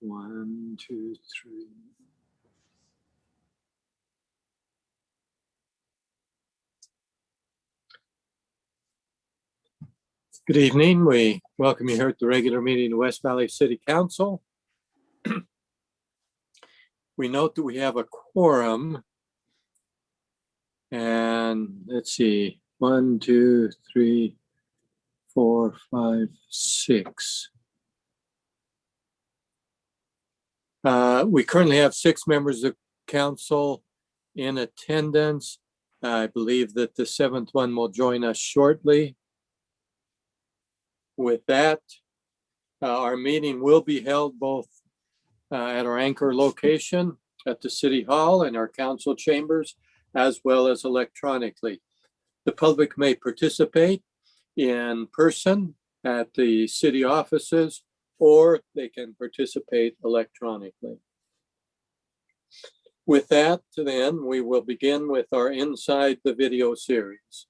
1, 2, 3. Good evening. We welcome you here at the regular meeting of West Valley City Council. We note that we have a quorum. And let's see, 1, 2, 3, 4, 5, 6. We currently have 6 members of council in attendance. I believe that the 7th one will join us shortly. With that, our meeting will be held both at our anchor location at the City Hall and our council chambers, as well as electronically. The public may participate in person at the city offices, or they can participate electronically. With that, then, we will begin with our Inside the Video series.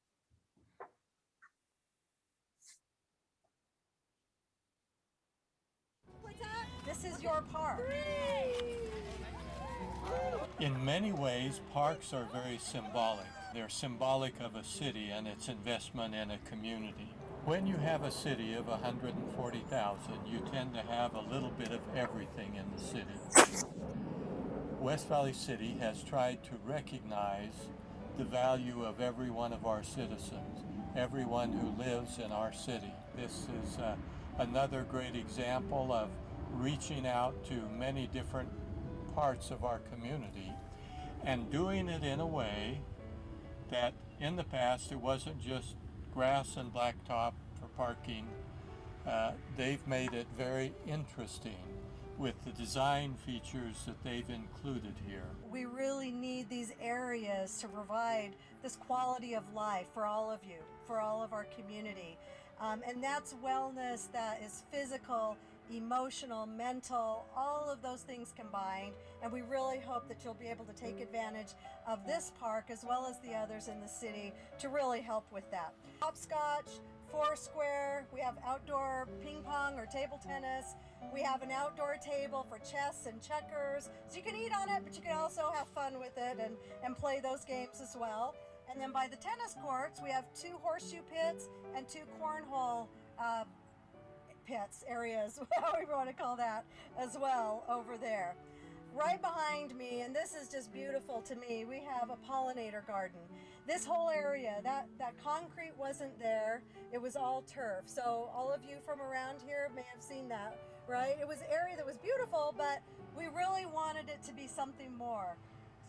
This is your park. In many ways, parks are very symbolic. They're symbolic of a city and its investment in a community. When you have a city of 140,000, you tend to have a little bit of everything in the city. West Valley City has tried to recognize the value of every one of our citizens, everyone who lives in our city. This is another great example of reaching out to many different parts of our community and doing it in a way that in the past it wasn't just grass and blacktop for parking. They've made it very interesting with the design features that they've included here. We really need these areas to provide this quality of life for all of you, for all of our community. And that's wellness that is physical, emotional, mental, all of those things combined. And we really hope that you'll be able to take advantage of this park as well as the others in the city to really help with that. Hopscotch, Foursquare, we have outdoor ping pong or table tennis. We have an outdoor table for chess and checkers. So you can eat on it, but you can also have fun with it and play those games as well. And then by the tennis courts, we have 2 horseshoe pits and 2 cornhole pits areas, however you want to call that, as well over there. Right behind me, and this is just beautiful to me, we have a pollinator garden. This whole area, that concrete wasn't there, it was all turf. So all of you from around here may have seen that, right? It was an area that was beautiful, but we really wanted it to be something more.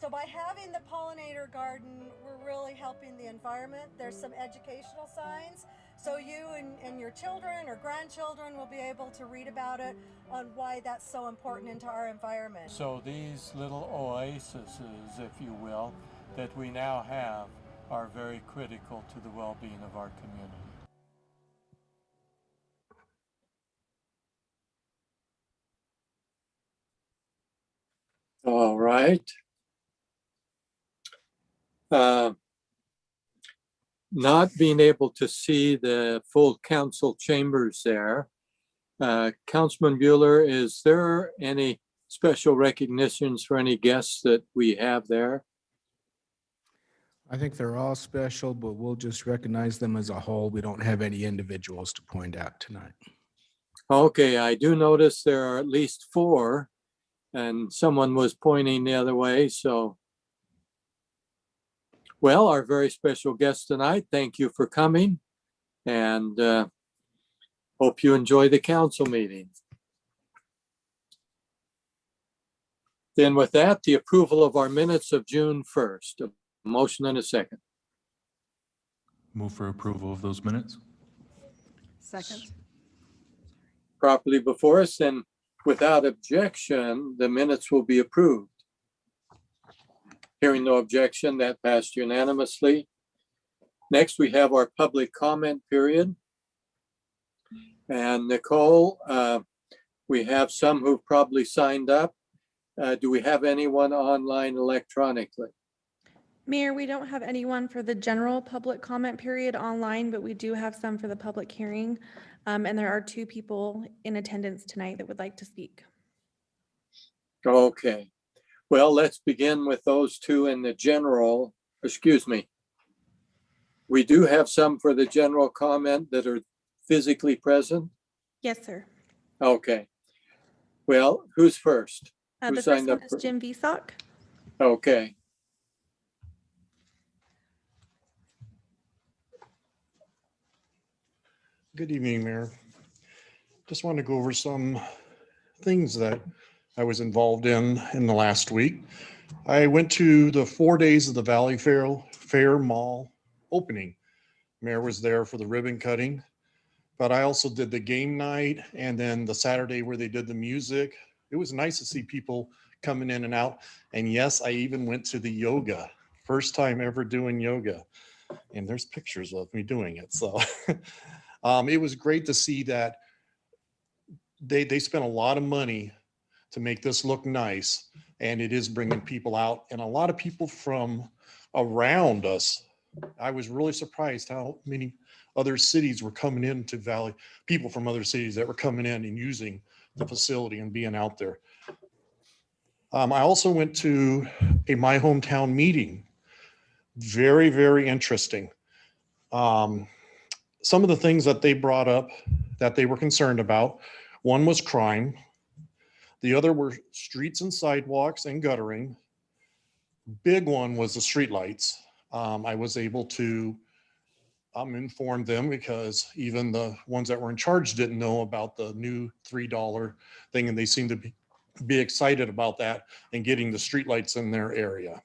So by having the pollinator garden, we're really helping the environment. There's some educational signs, so you and your children or grandchildren will be able to read about it on why that's so important into our environment. So these little oases, if you will, that we now have are very critical to the well-being of our community. All right. Not being able to see the full council chambers there. Councilman Bueller, is there any special recognitions for any guests that we have there? I think they're all special, but we'll just recognize them as a whole. We don't have any individuals to point out tonight. Okay, I do notice there are at least 4, and someone was pointing the other way, so. Well, our very special guest tonight, thank you for coming, and hope you enjoy the council meeting. Then with that, the approval of our minutes of June 1st. A motion and a second. Move for approval of those minutes. Second. Properly before us, and without objection, the minutes will be approved. Hearing no objection, that passed unanimously. Next, we have our public comment period. And Nicole, we have some who've probably signed up. Do we have anyone online electronically? Mayor, we don't have anyone for the general public comment period online, but we do have some for the public hearing. And there are 2 people in attendance tonight that would like to speak. Okay. Well, let's begin with those two in the general, excuse me. We do have some for the general comment that are physically present. Yes, sir. Okay. Well, who's first? Who The first signed one up is for- Jim Visock. Okay. Good evening, Mayor. Just wanted to go over some things that I was involved in the last week. I went to the 4 days of the Valley Fair Mall opening. Mayor was there for the ribbon cutting, but I also did the game night and then the Saturday where they did the music. It was nice to see people coming in and out. And yes, I even went to the yoga. First time ever doing yoga. And there's pictures of me doing it. So it was great to see that they spent a lot of money to make this look nice, and it is bringing people out and a lot of people from around us. I was really surprised how many other cities were coming into Valley, people from other cities that were coming in and using the facility and being out there. I also went to a My Hometown meeting. Very, very interesting. Some of the things that they brought up that they were concerned about, one was crime. The other were streets and sidewalks and guttering. Big one was the streetlights. I was able to inform them because even the ones that were in charge didn't know about the new $3 thing, and they seemed to be excited about that and getting the streetlights in their area.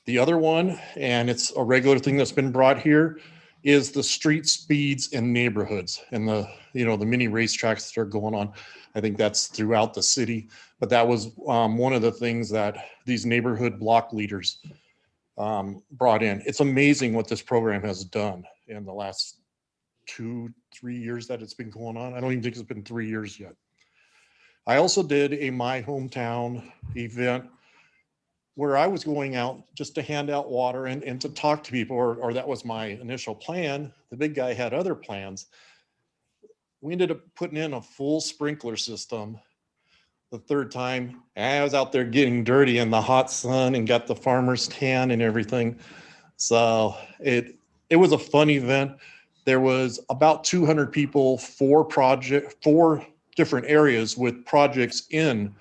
The other one, and it's a regular thing that's been brought here, is the street speeds in neighborhoods and the mini racetracks that are going on. I think that's throughout the city, but that was one of the things that these neighborhood block leaders brought in. It's amazing what this program has done in the last 2-3 years that it's been going on. I don't even think it's been 3 years yet. I also did a My Hometown event where I was going out just to hand out water and to talk to people, or that was my initial plan. The big guy had other plans. We ended up putting in a full sprinkler system the third time. I was out there getting dirty in the hot sun and got the farmer's tan and everything. So it was a fun event. There was about 200 people, 4 different areas with projects in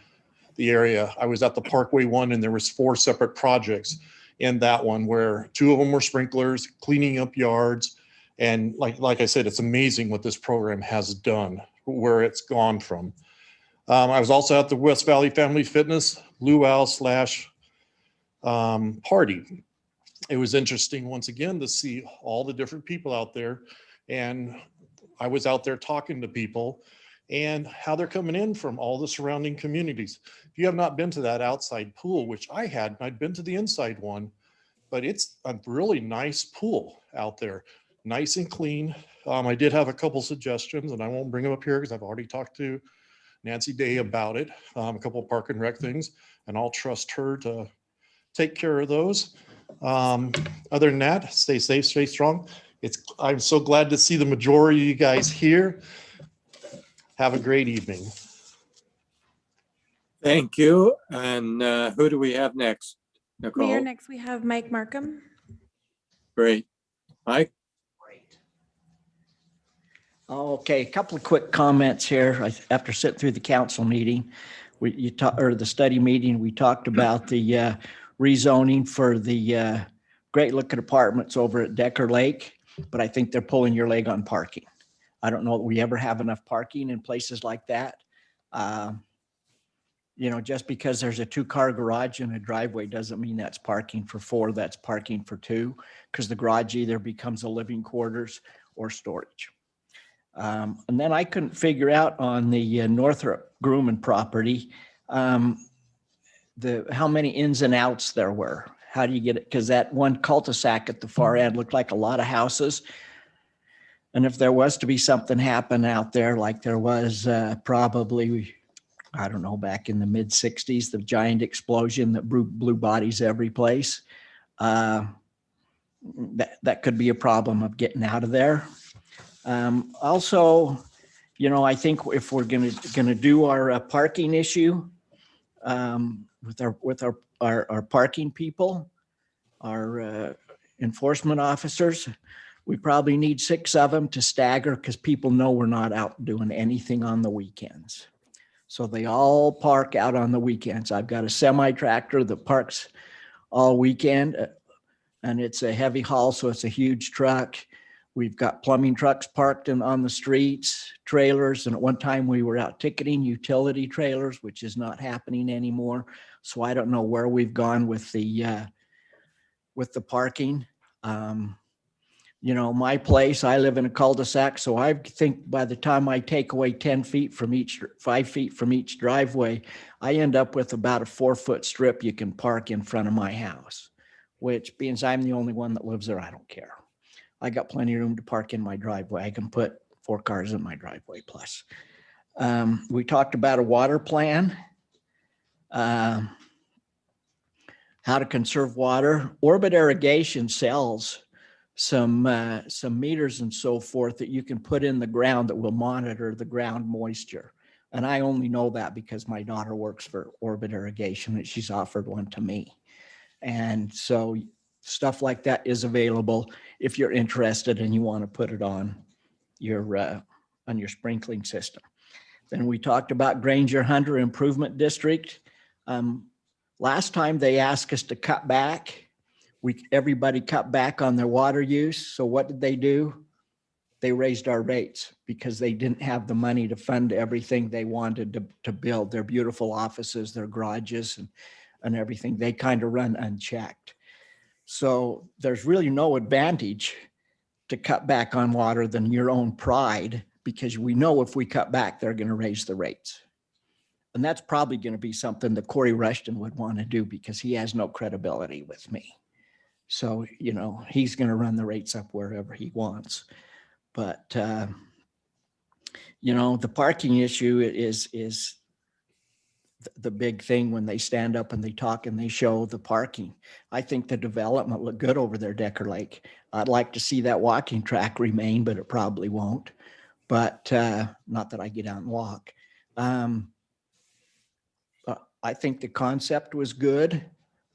the area. I was at the Parkway one, and there was 4 separate projects in that one where 2 of them were sprinklers, cleaning up yards. And like I said, it's amazing what this program has done, where it's gone from. I was also at the West Valley Family Fitness luau / party. It was interesting once again to see all the different people out there. And I was out there talking to people and how they're coming in from all the surrounding communities. If you have not been to that outside pool, which I had, I'd been to the inside one, but it's a really nice pool out there, nice and clean. I did have a couple suggestions, and I won't bring them up here because I've already talked to Nancy Day about it, a couple of park and rec things, and I'll trust her to take care of those. Other than that, stay safe, stay strong. I'm so glad to see the majority of you guys here. Have a great evening. Thank you. And who do we have next? Nicole? Mayor, next we have Mike Markham. Great. Mike? Okay, a couple of quick comments here. After sitting through the council meeting, the study meeting, we talked about the rezoning for the great looking apartments over at Decker Lake, but I think they're pulling your leg on parking. I don't know that we ever have enough parking in places like that. Just because there's a 2-car garage and a driveway doesn't mean that's parking for 4, that's parking for 2, because the garage either becomes a living quarters or storage. And then I couldn't figure out on the Northrop Grumman property, how many ins and outs there were. How do you get it? Because that one cul-de-sac at the far end looked like a lot of houses. And if there was to be something happen out there, like there was probably, I don't know, back in the mid 60s, the giant explosion that blew bodies every place, that could be a problem of getting out of there. Also, I think if we're gonna do our parking issue, with our parking people, our enforcement officers. We probably need 6 of them to stagger because people know we're not out doing anything on the weekends. So they all park out on the weekends. I've got a semi tractor that parks all weekend and it's a heavy haul, so it's a huge truck. We've got plumbing trucks parked on the streets, trailers, and at one time we were out ticketing utility trailers, which is not happening anymore. So I don't know where we've gone with the parking. You know, my place, I live in a cul-de-sac, so I think by the time I take away 10 feet from each, 5 feet from each driveway, I end up with about a 4-foot strip you can park in front of my house, which being I'm the only one that lives there, I don't care. I got plenty of room to park in my driveway. I can put 4 cars in my driveway plus. We talked about a water plan, how to conserve water. Orbit Irrigation sells some meters and so forth that you can put in the ground that will monitor the ground moisture. And I only know that because my daughter works for Orbit Irrigation and she's offered one to me. And so stuff like that is available if you're interested and you want to put it on your sprinkling system. Then we talked about Granger Hunter Improvement District. Last time they asked us to cut back. Everybody cut back on their water use. So what did they do? They raised our rates because they didn't have the money to fund everything they wanted to build, their beautiful offices, their garages and everything. They kind of run unchecked. So there's really no advantage to cut back on water than your own pride, because we know if we cut back, they're going to raise the rates. And that's probably going to be something that Corey Rushton would want to do because he has no credibility with me. So, you know, he's going to run the rates up wherever he wants. But, you know, the parking issue is the big thing when they stand up and they talk and they show the parking. I think the development looked good over there, Decker Lake. I'd like to see that walking track remain, but it probably won't. But not that I get out and walk. I think the concept was good.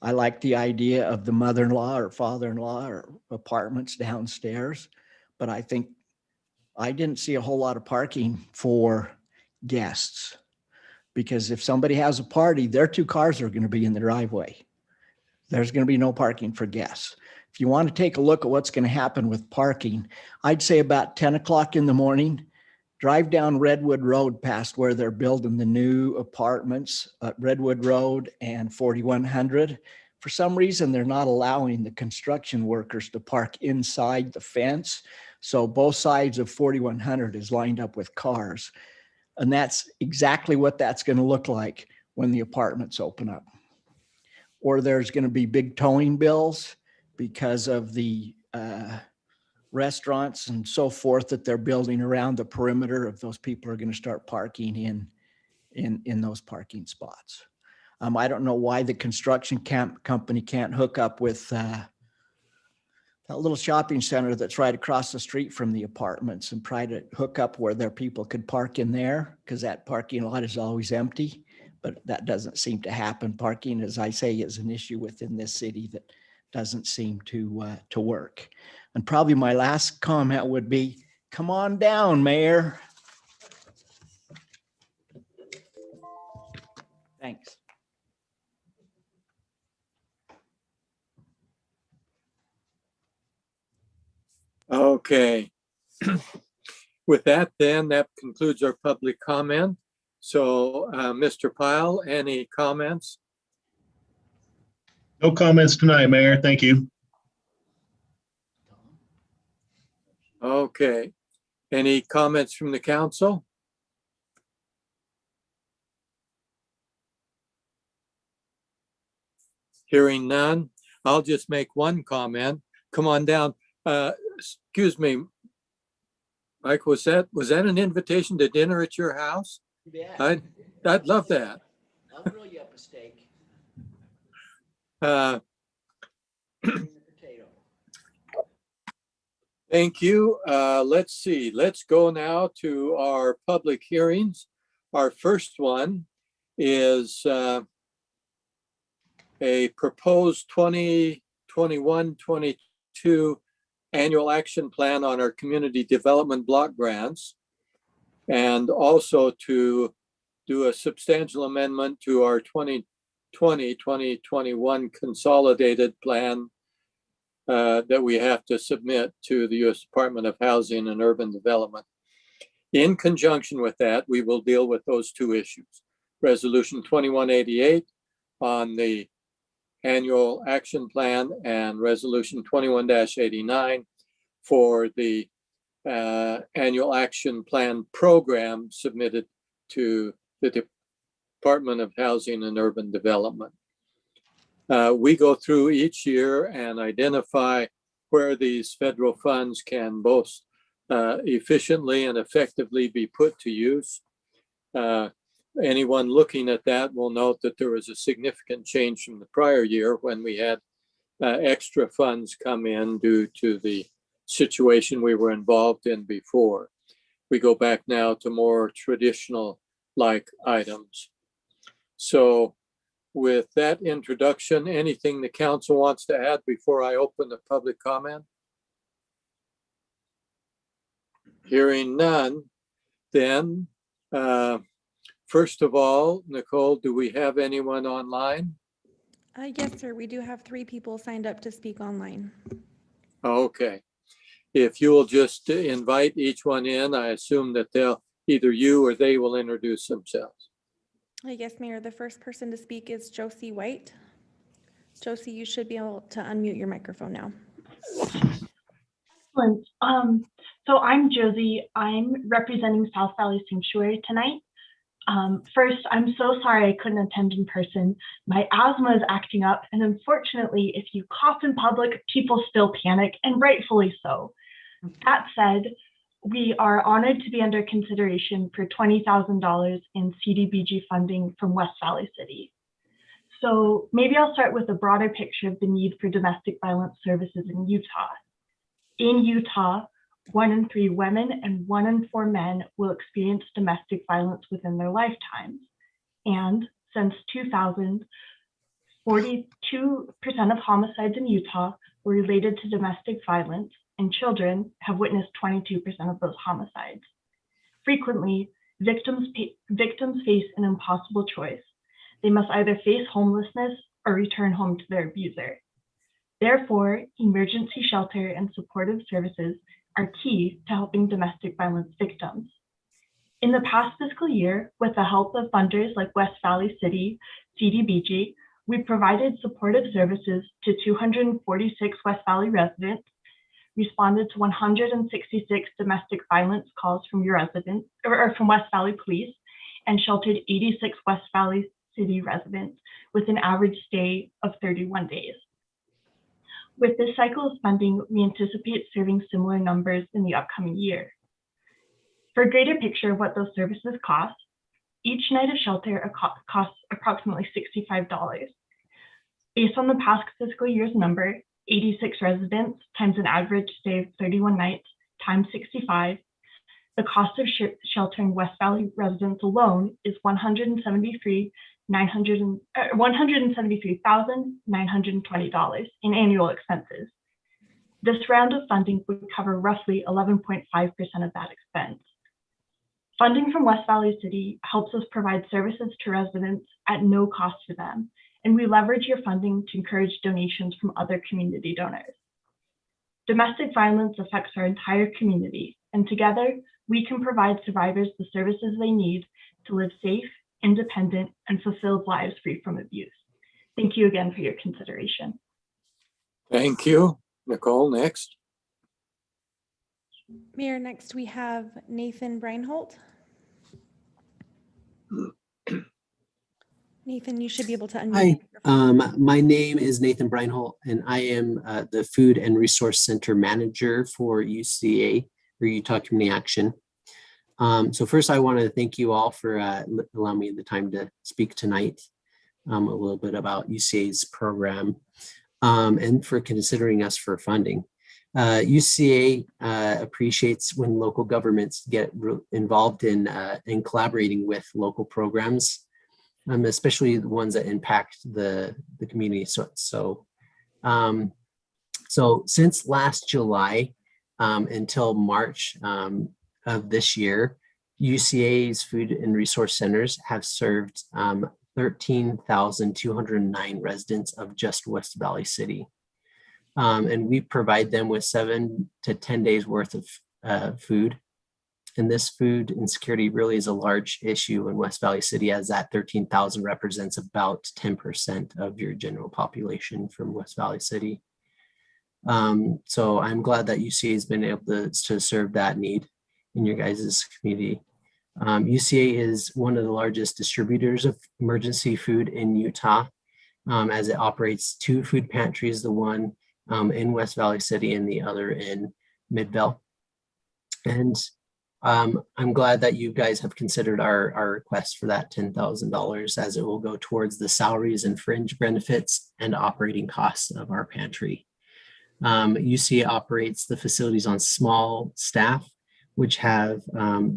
I like the idea of the mother-in-law or father-in-law or apartments downstairs, but I think I didn't see a whole lot of parking for guests, because if somebody has a party, their 2 cars are going to be in the driveway. There's going to be no parking for guests. If you want to take a look at what's going to happen with parking, I'd say about 10 o'clock in the morning, drive down Redwood Road past where they're building the new apartments at Redwood Road and 4100. For some reason, they're not allowing the construction workers to park inside the fence. So both sides of 4100 is lined up with cars. And that's exactly what that's going to look like when the apartments open up. Or there's going to be big towing bills because of the restaurants and so forth that they're building around the perimeter of those. People are going to start parking in those parking spots. I don't know why the construction company can't hook up with that little shopping center that's right across the street from the apartments and try to hook up where their people could park in there, because that parking lot is always empty, but that doesn't seem to happen. Parking, as I say, is an issue within this city that doesn't seem to work. And probably my last comment would be, come on down, Mayor. Thanks. Okay. With that, then, that concludes our public comment. So, Mr. Pyle, any comments? No comments tonight, Mayor. Thank you. Okay. Any comments from the council? Hearing none, I'll just make one comment. Come on down. Excuse me, Mike, was that an invitation to dinner at your house? Yeah. I'd love that. I'll grill you up a steak. Thank you. Let's see. Let's go now to our public hearings. Our first one is a proposed 2021-22 annual action plan on our community development block grants, and also to do a substantial amendment to our 2020-2021 consolidated plan that we have to submit to the U.S. Department of Housing and Urban Development. In conjunction with that, we will deal with those two issues. Resolution 2188 on the annual action plan and Resolution 21-89 for the annual action plan program submitted to the Department of Housing and Urban Development. We go through each year and identify where these federal funds can both efficiently and effectively be put to use. Anyone looking at that will note that there was a significant change from the prior year when we had extra funds come in due to the situation we were involved in before. We go back now to more traditional like items. So with that introduction, anything the council wants to add before I open the public comment? Hearing none, then first of all, Nicole, do we have anyone online? Yes, sir. We do have 3 people signed up to speak online. Okay. If you will just invite each one in, I assume that either you or they will introduce themselves. Yes, Mayor. The first person to speak is Josie White. Josie, you should be able to unmute your microphone now. Excellent. So I'm Josie. I'm representing South Valley Sanctuary tonight. First, I'm so sorry I couldn't attend in person. My asthma is acting up, and unfortunately, if you cough in public, people still panic, and rightfully so. That said, we are honored to be under consideration for $20,000 in CDBG funding from West Valley City. So maybe I'll start with a broader picture of the need for domestic violence services in Utah. In Utah, 1 in 3 women and 1 in 4 men will experience domestic violence within their lifetimes. And since 2000, 42% of homicides in Utah were related to domestic violence, and children have witnessed 22% of those homicides. Frequently, victims face an impossible choice. They must either face homelessness or return home to their abuser. Therefore, emergency shelter and supportive services are key to helping domestic violence victims. In the past fiscal year, with the help of funders like West Valley City, CDBG, we provided supportive services to 246 West Valley residents, responded to 166 domestic violence calls from your residents or from West Valley Police, and sheltered 86 West Valley City residents with an average stay of 31 days. With this cycle of funding, we anticipate serving similar numbers in the upcoming year. For a greater picture of what those services cost, each night of shelter costs approximately $65. Based on the past fiscal year's number, 86 residents times an average stay of 31 nights times 65, the cost of sheltering West Valley residents alone is $173,920 in annual expenses. This round of funding would cover roughly 11.5% of that expense. Funding from West Valley City helps us provide services to residents at no cost to them, and we leverage your funding to encourage donations from other community donors. Domestic violence affects our entire community, and together we can provide survivors the services they need to live safe, independent, and fulfilled lives free from abuse. Thank you again for your consideration. Thank you. Nicole, next. Mayor, next we have Nathan Breinholt. Nathan, you should be able to unmute. Hi, my name is Nathan Breinholt, and I am the Food and Resource Center Manager for UCA, or Utah Community Action. So first, I want to thank you all for allowing me the time to speak tonight a little bit about UCA's program and for considering us for funding. UCA appreciates when local governments get involved in collaborating with local programs. especially the ones that impact the community. So since last July until March of this year, UCA's Food and Resource Centers have served 13,209 residents of just West Valley City. And we provide them with 7 to 10 days worth of food. And this food insecurity really is a large issue in West Valley City, as that 13,000 represents about 10% of your general population from West Valley City. So I'm glad that UCA has been able to serve that need in your guys' community. UCA is one of the largest distributors of emergency food in Utah, as it operates 2 food pantries, the one in West Valley City and the other in Midvale. And I'm glad that you guys have considered our request for that $10,000, as it will go towards the salaries and fringe benefits and operating costs of our pantry. UCA operates the facilities on small staff, which have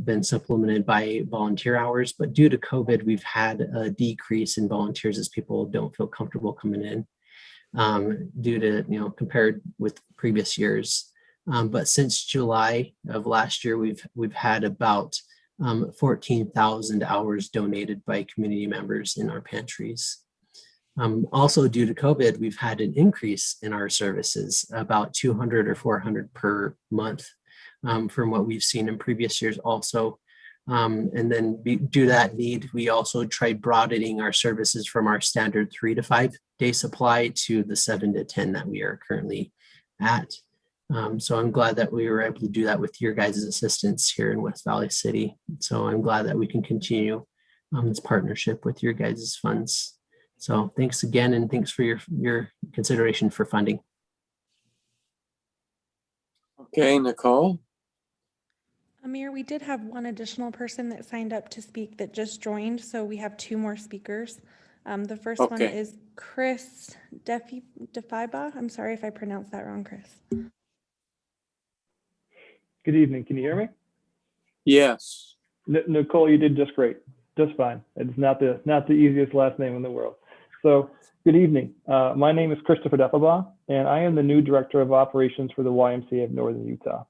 been supplemented by volunteer hours. But due to COVID, we've had a decrease in volunteers as people don't feel comfortable coming in due to, compared with previous years. But since July of last year, we've had about 14,000 hours donated by community members in our pantries. Also, due to COVID, we've had an increase in our services, about 200 or 400 per month from what we've seen in previous years also. And then due to that need, we also tried broadening our services from our standard 3 to 5 day supply to the 7 to 10 that we are currently at. So I'm glad that we were able to do that with your guys' assistance here in West Valley City. So I'm glad that we can continue this partnership with your guys' funds. So thanks again, and thanks for your consideration for funding. Okay, Nicole. Amir, we did have one additional person that signed up to speak that just joined, so we have 2 more speakers. The first one Okay. is Chris Defiba. I'm sorry if I pronounced that wrong, Chris. Good evening. Can you hear me? Yes. Nicole, you did just great. Just fine. It's not the easiest last name in the world. So good evening. My name is Christopher Defiba, and I am the new Director of Operations for the YMCA of Northern Utah.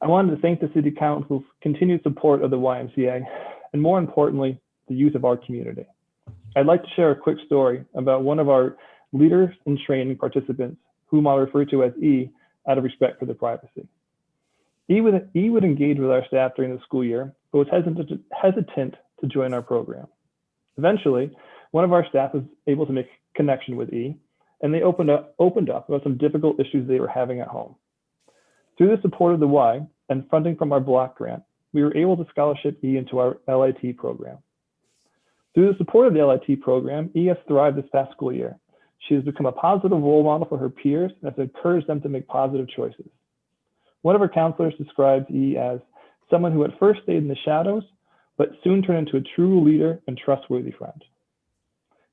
I wanted to thank the City Council's continued support of the YMCA, and more importantly, the youth of our community. I'd like to share a quick story about one of our leaders in training participants, whom I'll refer to as E, out of respect for their privacy. E would engage with our staff during the school year, but was hesitant to join our program. Eventually, one of our staff was able to make connection with E, and they opened up about some difficult issues they were having at home. Through the support of the Y and funding from our block grant, we were able to scholarship E into our LIT program. Through the support of the LIT program, E has thrived this past school year. She has become a positive role model for her peers and has encouraged them to make positive choices. One of our counselors describes E as someone who at first stayed in the shadows, but soon turned into a true leader and trustworthy friend.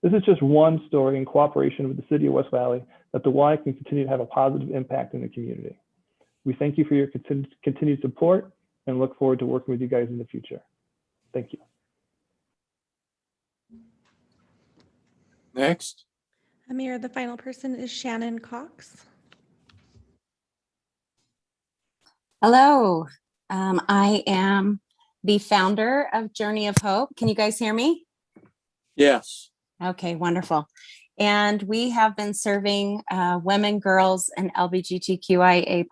This is just one story in cooperation with the City of West Valley that the Y can continue to have a positive impact in the community. We thank you for your continued support and look forward to working with you guys in the future. Thank you. Next. Amir, the final person is Shannon Cox. Hello, I am the founder of Journey of Hope. Can you guys hear me? Yes. Okay, wonderful. And we have been serving women, girls, and LGBTQIA+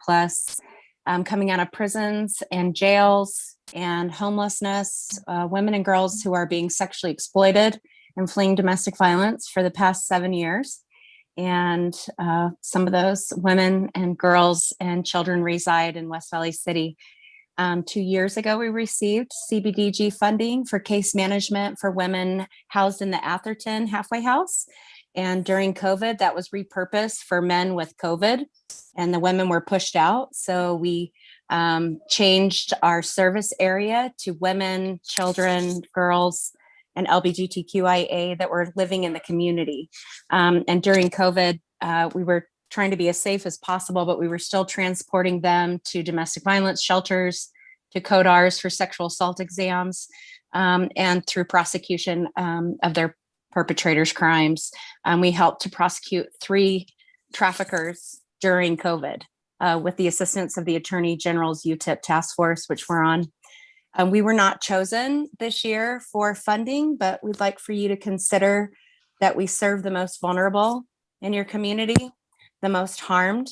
coming out of prisons and jails and homelessness, women and girls who are being sexually exploited and fleeing domestic violence for the past 7 years. And some of those women and girls and children reside in West Valley City. 2 years ago, we received CBDG funding for case management for women housed in the Atherton halfway house. And during COVID, that was repurposed for men with COVID, and the women were pushed out. So we changed our service area to women, children, girls, and LGBTQIA that were living in the community. And during COVID, we were trying to be as safe as possible, but we were still transporting them to domestic violence shelters, to CODARs for sexual assault exams, and through prosecution of their perpetrators' crimes. We helped to prosecute 3 traffickers during COVID with the assistance of the Attorney General's UTIP task force, which we're on. We were not chosen this year for funding, but we'd like for you to consider that we serve the most vulnerable in your community, the most harmed.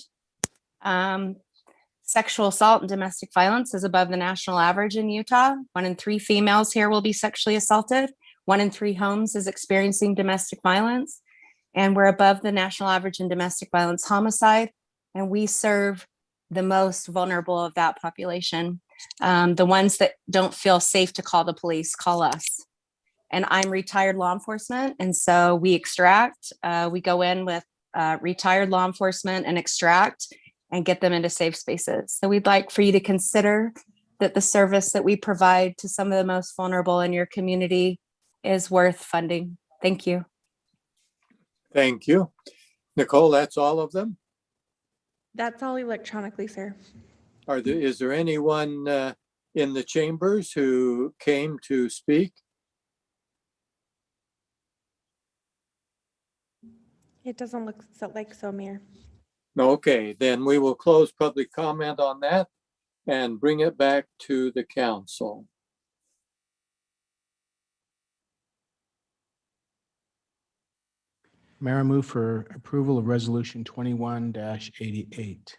Sexual assault and domestic violence is above the national average in Utah. 1 in 3 females here will be sexually assaulted. 1 in 3 homes is experiencing domestic violence. And we're above the national average in domestic violence homicide. And we serve the most vulnerable of that population. The ones that don't feel safe to call the police, call us. And I'm retired law enforcement. And so we extract, we go in with retired law enforcement and extract and get them into safe spaces. So we'd like for you to consider that the service that we provide to some of the most vulnerable in your community is worth funding. Thank you. Thank you. Nicole, that's all of them? That's all electronically, sir. Is there anyone in the chambers who came to speak? It doesn't look like so, Mayor. Okay, then we will close public comment on that and bring it back to the council. Mayor, I move for approval of Resolution 21-88.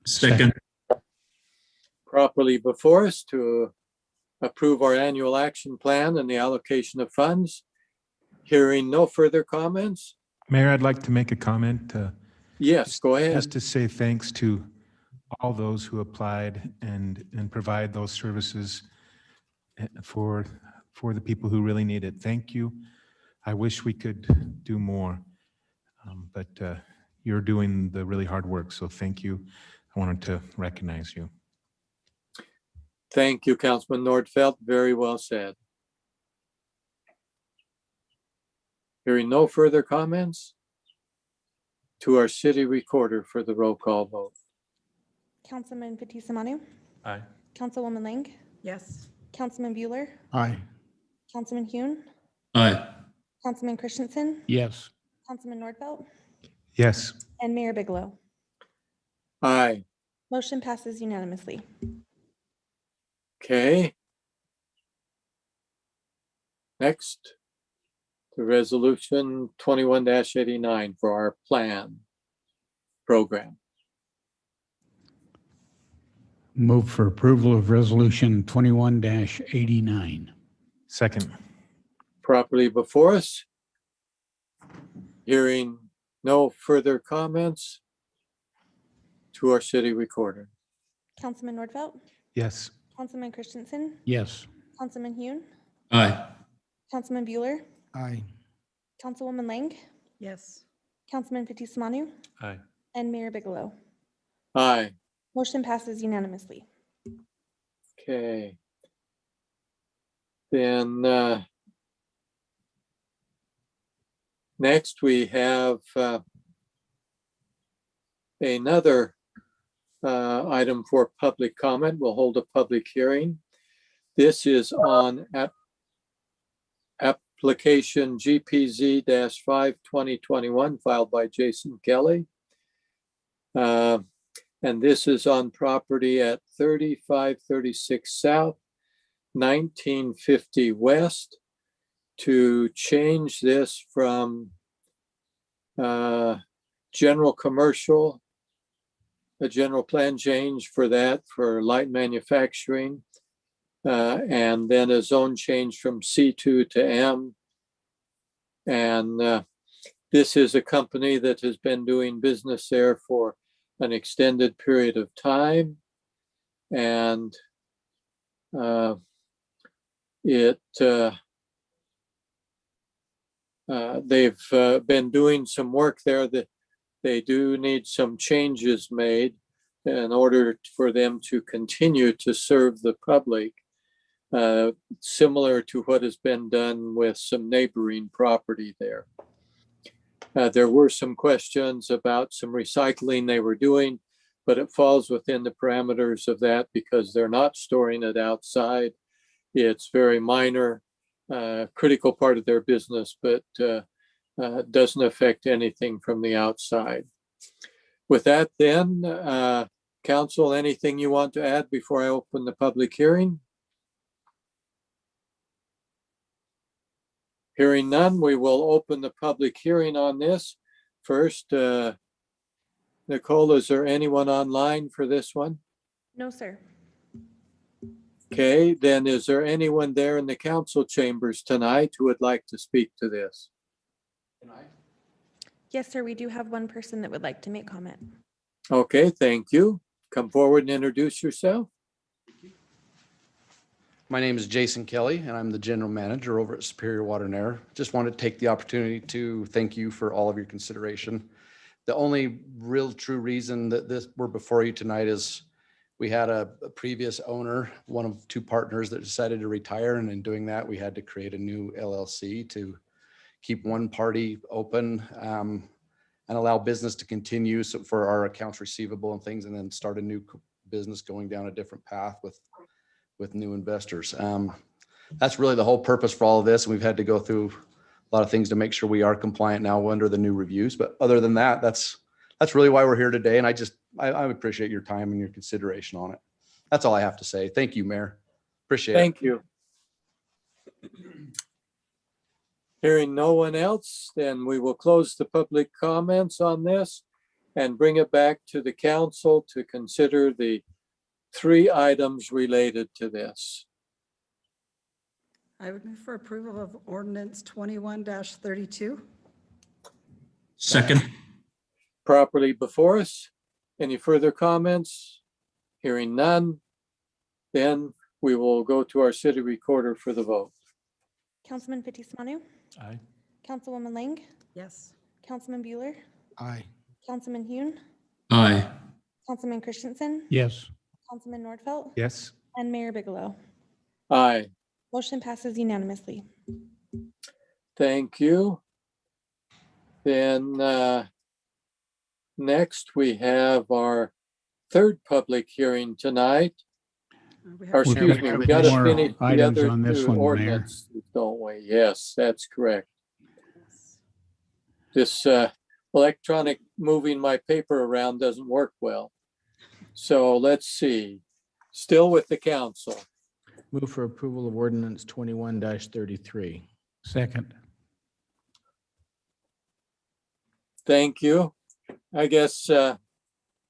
Second. Properly before us to approve our annual action plan and the allocation of funds. Hearing no further comments. Mayor, I'd like to make a comment. Yes, go ahead. Just to say thanks to all those who applied and provide those services for the people who really need it. Thank you. I wish we could do more, but you're doing the really hard work, so thank you. I wanted to recognize you. Thank you, Councilman Nordfeld. Very well said. Hearing no further comments, to our city recorder for the roll call vote. Councilman Fatiz Samanu. Aye. Councilwoman Lang. Yes. Councilman Bueller. Aye. Councilman Hune. Aye. Councilman Christensen. Yes. Councilman Nordfeld. Yes. And Mayor Bigelow. Aye. Motion passes unanimously. Okay. Next, the resolution 21-89 for our plan program. Move for approval of Resolution 21-89. Second. Properly before us. Hearing no further comments, to our city recorder. Councilman Nordfeld. Yes. Councilman Christensen. Yes. Councilman Hune. Aye. Councilman Bueller. Aye. Councilwoman Lang. Yes. Councilman Fatiz Samanu. Aye. And Mayor Bigelow. Aye. Motion passes unanimously. Okay. Then next we have another item for public comment. We'll hold a public hearing. This is on application GPZ-5-2021 filed by Jason Kelly. And this is on property at 3536 South, 1950 West, to change this from general commercial, a general plan change for that for light manufacturing, and then a zone change from C2 to M. And this is a company that has been doing business there for an extended period of time. And they've been doing some work there that they do need some changes made in order for them to continue to serve the public, similar to what has been done with some neighboring property there. There were some questions about some recycling they were doing, but it falls within the parameters of that because they're not storing it outside. It's very minor. critical part of their business, but doesn't affect anything from the outside. With that then, council, anything you want to add before I open the public hearing? Hearing none, we will open the public hearing on this. First, Nicole, is there anyone online for this one? No, sir. Okay, then is there anyone there in the council chambers tonight who would like to speak to this? Yes, sir. We do have one person that would like to make comment. Okay, thank you. Come forward and introduce yourself. My name is Jason Kelly, and I'm the general manager over at Superior Water and Air. Just wanted to take the opportunity to thank you for all of your consideration. The only real true reason that we're before you tonight is we had a previous owner, one of two partners that decided to retire, and in doing that, we had to create a new LLC to keep one party open and allow business to continue for our accounts receivable and things, and then start a new business going down a different path with new investors. That's really the whole purpose for all of this. And we've had to go through a lot of things to make sure we are compliant now under the new reviews. But other than that, that's really why we're here today. And I appreciate your time and your consideration on it. That's all I have to say. Thank you, Mayor. Appreciate it. Thank you. Hearing no one else, then we will close the public comments on this and bring it back to the council to consider the 3 items related to this. I would move for approval of ordinance 21-32. Second. Properly before us. Any further comments? Hearing none, then we will go to our city recorder for the vote. Councilman Fitzie Umanu. Aye. Councilwoman Lang. Yes. Councilman Bueller. Aye. Councilman Hune. Aye. Councilman Christensen. Yes. Councilman Nordfelt. Yes. And Mayor Bigelow. Aye. Motion passes unanimously. Thank you. Then next we have our 3rd public hearing tonight. Or excuse me, we've got to finish the other 2 ordinances, don't we? Yes, that's correct. This electronic moving my paper around doesn't work well. So let's see. Still with the council. Move for approval of ordinance 21-33. Second. Thank you. I guess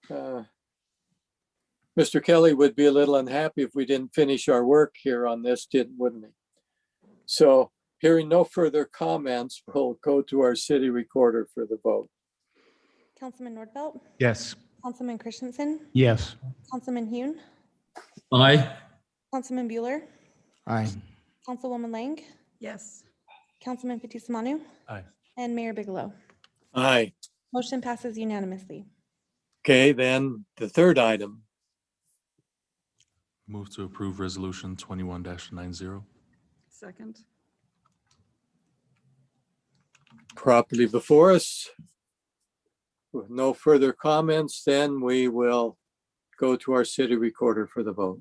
Mr. Kelly would be a little unhappy if we didn't finish our work here on this, wouldn't he? So hearing no further comments, we'll go to our city recorder for the vote. Councilman Nordfelt. Yes. Councilman Christensen. Yes. Councilman Hune. Aye. Councilman Bueller. Aye. Councilwoman Lang. Yes. Councilman Fitzie Umanu. Aye. And Mayor Bigelow. Aye. Motion passes unanimously. Okay, then the 3rd item. Move to approve resolution 21-90. Second. Properly before us. With no further comments, then we will go to our city recorder for the vote.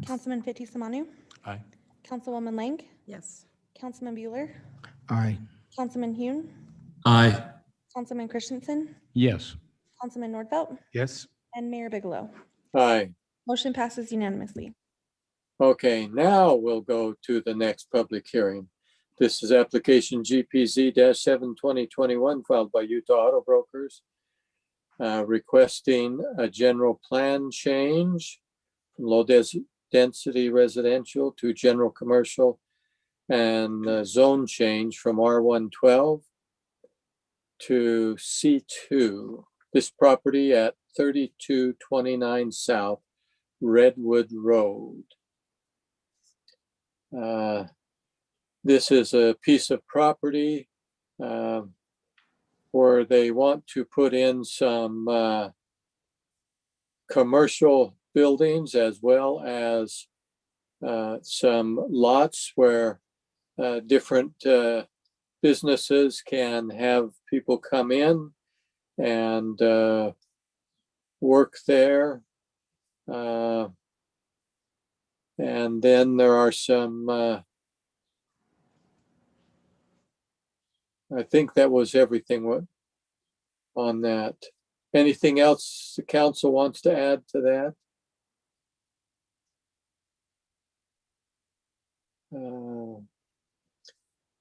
Councilman Fitzie Umanu. Aye. Councilwoman Lang. Yes. Councilman Bueller. Aye. Councilman Hune. Aye. Councilman Christensen. Yes. Councilman Nordfelt. Yes. And Mayor Bigelow. Aye. Motion passes unanimously. Okay, now we'll go to the next public hearing. This is application GPZ-7-2021 filed by Utah Auto Brokers, requesting a general plan change from low density residential to general commercial, and zone change from R112 to C2. This property at 3229 South Redwood Road. This is a piece of property where they want to put in some commercial buildings as well as some lots where different businesses can have people come in and work there. And then there are some I think that was everything on that. Anything else the council wants to add to that?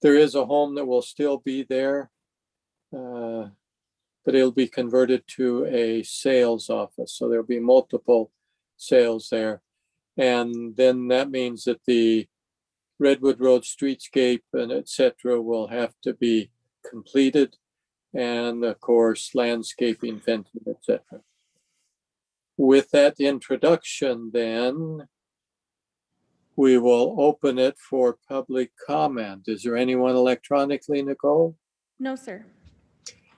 There is a home that will still be there, but it'll be converted to a sales office. So there'll be multiple sales there. And then that means that the Redwood Road streetscape and et cetera will have to be completed. And of course, landscaping, fencing, et cetera. With that introduction, then we will open it for public comment. Is there anyone electronically, Nicole? No, sir.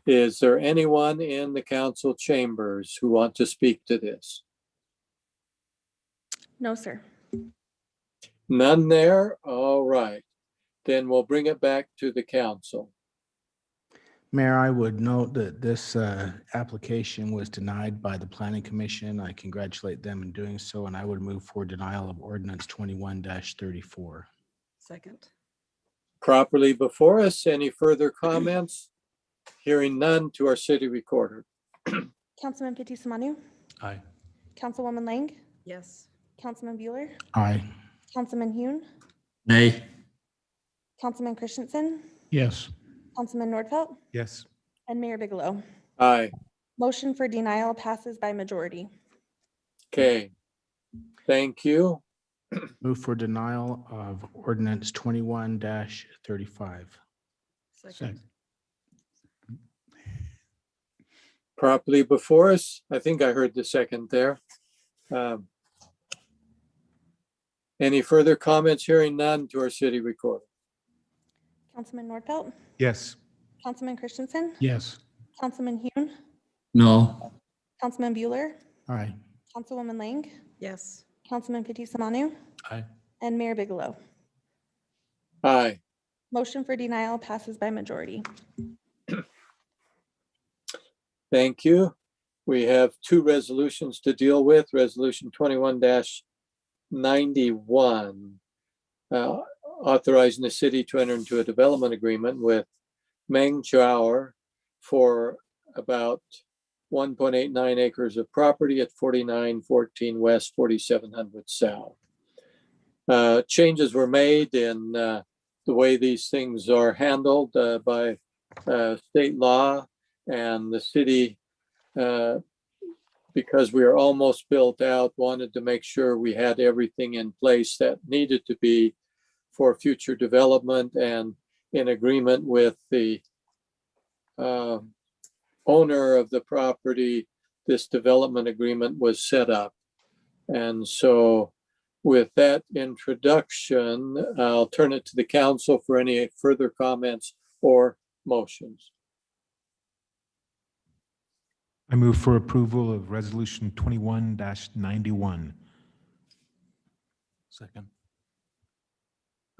Is there anyone in the council chambers who want to speak to this? No, sir. None there? All right. Then we'll bring it back to the council. Mayor, I would note that this application was denied by the Planning Commission. I congratulate them in doing so, and I would move for denial of ordinance 21-34. Second. Properly before us, any further comments? Hearing none, to our city recorder. Councilman Fitzie Umanu. Aye. Councilwoman Lang. Yes. Councilman Bueller. Aye. Councilman Hune. Nay. Councilman Christensen. Yes. Councilman Nordfelt. Yes. And Mayor Bigelow. Aye. Motion for denial passes by majority. Okay. Thank you. Move for denial of ordinance 21-35. Second. Properly before us. I think I heard the second there. Any further comments? Hearing none, to our city recorder. Councilman Nordfelt. Yes. Councilman Christensen. Yes. Councilman Hune. No. Councilman Bueller. Aye. Councilwoman Lang. Yes. Councilman Fitzie Umanu. Aye. And Mayor Bigelow. Aye. Motion for denial passes by majority. Thank you. We have two resolutions to deal with. Resolution 21-91, authorizing the city to enter into a development agreement with Meng Jiaor for about 1.89 acres of property at 4914 West, 4700 South. Changes were made in the way these things are handled by state law, and the city, because we are almost built out, wanted to make sure we had everything in place that needed to be for future development, and in agreement with the owner of the property, this development agreement was set up. And so with that introduction, I'll turn it to the council for any further comments or motions. I move for approval of resolution 21-91. Second.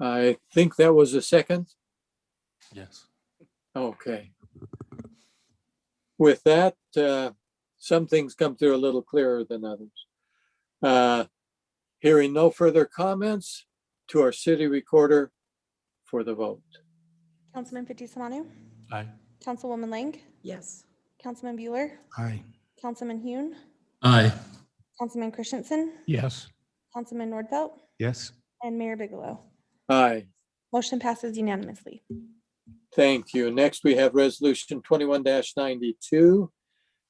I think that was a second. Yes. Okay. With that, some things come through a little clearer than others. Hearing no further comments, to our city recorder for the vote. Councilman Fitzie Umanu. Aye. Councilwoman Lang. Yes. Councilman Bueller. Aye. Councilman Hune. Aye. Councilman Christensen. Yes. Councilman Nordfelt. Yes. And Mayor Bigelow. Aye. Motion passes unanimously. Thank you. Next, we have resolution 21-92.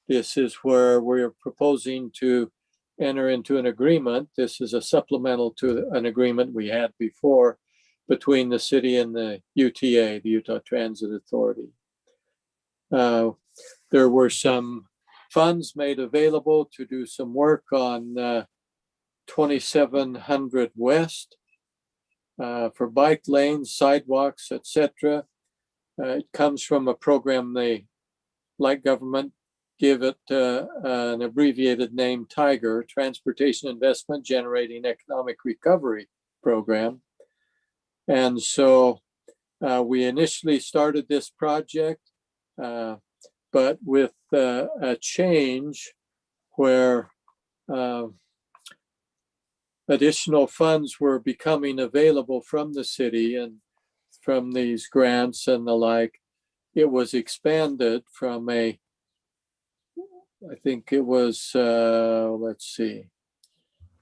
This is where we're proposing to enter into an agreement. This is a supplemental to an agreement we had before between the city and the UTA, the Utah Transit Authority. There were some funds made available to do some work on 2700 West for bike lanes, sidewalks, etc. It comes from a program they, like government, give it an abbreviated name, TIGER, Transportation Investment Generating Economic Recovery Program. And so we initially started this project, but with a change where additional funds were becoming available from the city and from these grants and the like. it was expanded from I think it was, let's see,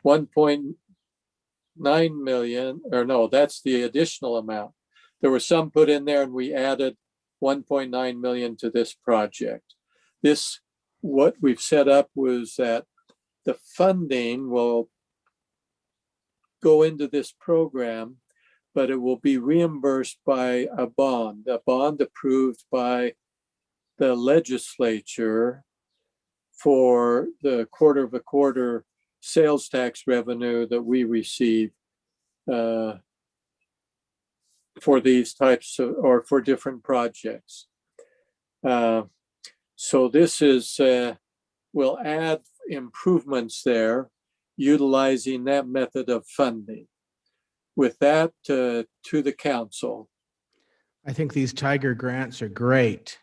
1.9 million, or no, that's the additional amount. There was some put in there and we added 1.9 million to this project. What we've set up was that the funding will go into this program, but it will be reimbursed by a bond approved by the legislature for the quarter of a quarter sales tax revenue that we receive for these types of, or for different projects. So this is, will add improvements there utilizing that method of funding. With that, to the council. I think these Tiger grants are great.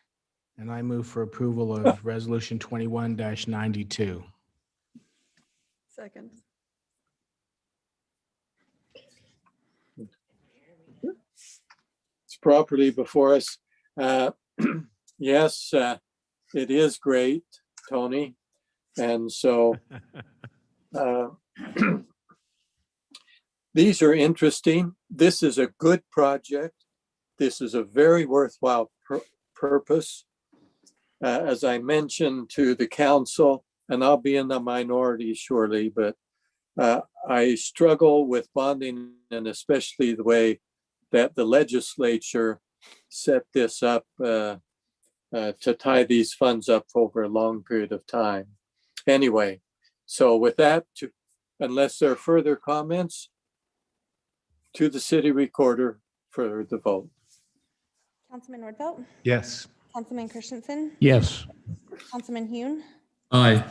And I move for approval of Resolution 21-92. Second. It's properly before us. Yes, it is great, Tony. And so these are interesting. This is a good project. This is a very worthwhile purpose. As I mentioned to the council, and I'll be in the minority shortly, but I struggle with bonding, and especially the way that the legislature set this up to tie these funds up over a long period of time. Anyway, so with that, unless there are further comments, to the city recorder for the vote. Councilman Nordfelt, Yes. Councilman Christensen, Yes. Councilman Hune, Aye.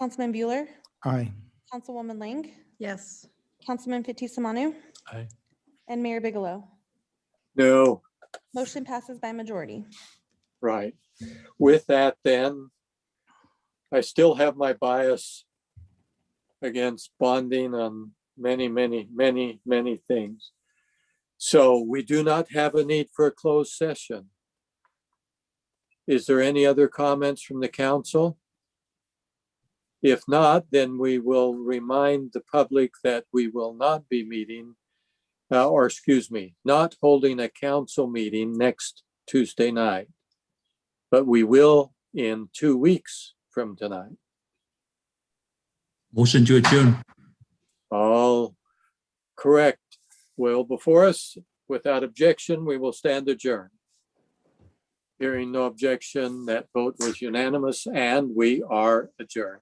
Councilman Bueller, Aye. Councilwoman Lang, Yes. Councilman Fitzie Umanu, Aye. and Mayor Bigelow. No, Motion passes by majority. right. With that, then, I still have my bias against bonding on many, many, many, many things. So we do not have a need for a closed session. Is there any other comments from the council? If not, then we will remind the public that we will not be meeting, or excuse me, not holding a council meeting next Tuesday night, but we will in 2 weeks from tonight. Motion to adjourn. All correct. Well, before us, without objection, we will stand adjourned. Hearing no objection, that vote was unanimous and we are adjourned.